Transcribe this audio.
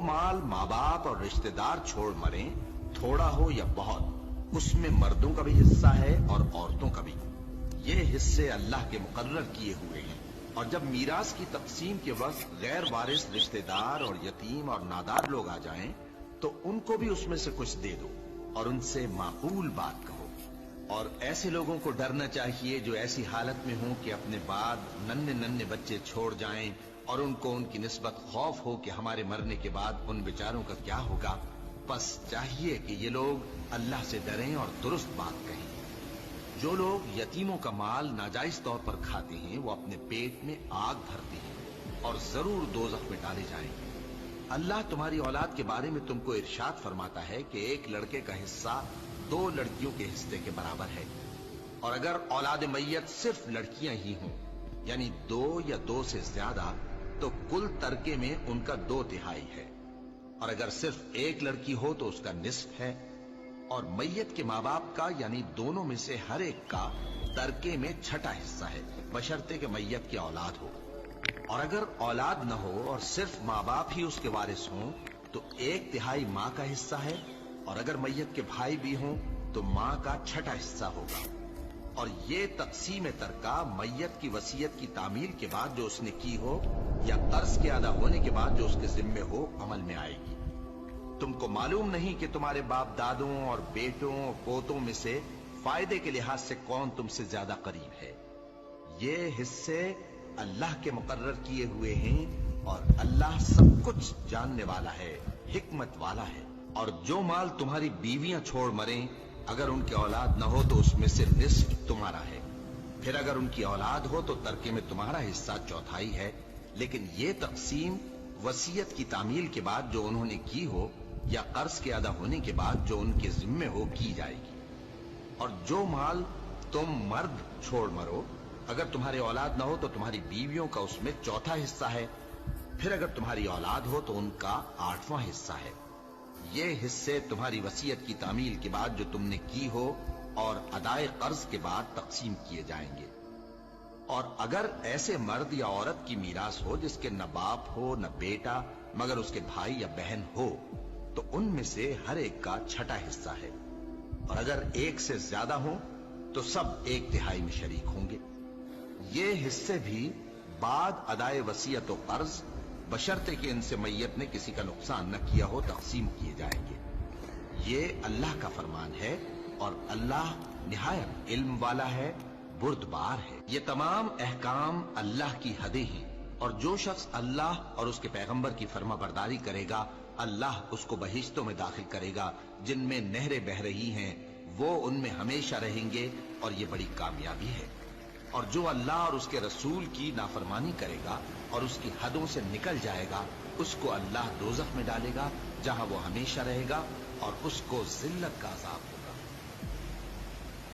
माल माँ बाप और रिश्तेदार छोड़ मरे, थोड़ा हो या बहुत, उसमें मर्दों का भी हिस्सा है और औरतों का भी। ये हिस्से अल्लाह के मुकर्रर किए हुए हैं। और जब मीरास की तकसीम के वक्त गैर वारिस रिश्तेदार और यतीम और नादार लोग आ जाएं, तो उनको भी उसमें से कुछ दे दो और उनसे माकूल बात कहो। और ऐसे लोगों को डरना चाहिए जो ऐसी हालत में हों कि अपने बाद नन्हे नन्हे बच्चे छोड़ जाएं और उनको उनकी निस्बत खौफ हो कि हमारे मरने के बाद उन बेचारों का क्या होगा। बस चाहिए कि ये लोग अल्लाह से डरें और दुरुस्त बात कहें। जो लोग यतीमों का माल नाजायज तौर पर खाते हैं वो अपने पेट में आग भरते हैं और जरूर दोज़ख में डाले जाएंगे। अल्लाह तुम्हारी औलाद के बारे में तुमको इरशाद फरमाता है कि एक लड़के का हिस्सा 2 लड़कियों के हिस्से के बराबर है। और अगर औलाद मैयत सिर्फ लड़कियां ही हों, यानी 2 या 2 से ज्यादा, तो कुल तरके में उनका 2/3 है। और अगर सिर्फ एक लड़की हो तो उसका निस्फ है। और मैयत के माँ बाप का यानी दोनों में से हर एक का तरके में 6ठा हिस्सा है, बशर्ते के मैयत की औलाद हो। और अगर औलाद न हो और सिर्फ माँ बाप ही उसके वारिस हों तो 1/3 माँ का हिस्सा है। और अगर मैयत के भाई भी हों तो माँ का 6ठा हिस्सा होगा। और ये तकसीम तरका मैयत की वसीयत की तामील के बाद जो उसने की हो या कर्ज के अदा होने के बाद जो उसके जिम्मे हो अमल में आएगी। तुमको मालूम नहीं कि तुम्हारे बाप दादों और बेटों और पोतों में से फायदे के लिहाज से कौन तुमसे ज्यादा करीब है। ये हिस्से अल्लाह के मुकर्रर किए हुए हैं और अल्लाह सब कुछ जानने वाला है, हिकमत वाला है। और जो माल तुम्हारी बीवियां छोड़ मरें, अगर उनकी औलाद न हो तो उसमें से निस्फ तुम्हारा है। फिर अगर उनकी औलाद हो तो तरके में तुम्हारा हिस्सा 1/4 है। लेकिन ये तकसीम वसीयत की तामील के बाद जो उन्होंने की हो या कर्ज के अदा होने के बाद जो उनके जिम्मे हो की जाएगी। और जो माल तुम मर्द छोड़ मरो, अगर तुम्हारी औलाद न हो तो तुम्हारी बीवियों का उसमें 1/4 हिस्सा है। फिर अगर तुम्हारी औलाद हो तो उनका 8वां हिस्सा है। ये हिस्से तुम्हारी वसीयत की तामील के बाद जो तुमने की हो और अदाए कर्ज के बाद तकसीम किए जाएंगे। और अगर ऐसे मर्द या औरत की मीरास हो जिसके न बाप हो न बेटा मगर उसके भाई या बहन हो, तो उनमें से हर एक का 6ठा हिस्सा है। और अगर एक से ज्यादा हो तो सब 1/3 में शरीक होंगे। ये हिस्से भी बाद अदाए वसीयत और कर्ज बशर्ते कि इनसे मैयत ने किसी का नुकसान न किया हो तकसीम किए जाएंगे। ये अल्लाह का फरमान है और अल्लाह निहायत इल्म वाला है, बुर्दबार है। ये तमाम अहकाम अल्लाह की हदें हैं। और जो शख्स अल्लाह और उसके पैगंबर की फर्माबरदारी करेगा, अल्लाह उसको बहिश्तों में दाखिल करेगा जिनमें नहरें बह रही हैं, वो उनमें हमेशा रहेंगे और ये बड़ी कामयाबी है। और जो अल्लाह और उसके रसूल की नाफरमानी करेगा और उसकी हदों से निकल जाएगा, उसको अल्लाह दोज़ख में डालेगा जहां वो हमेशा रहेगा और उसको जिल्लत का अज़ाब होगा।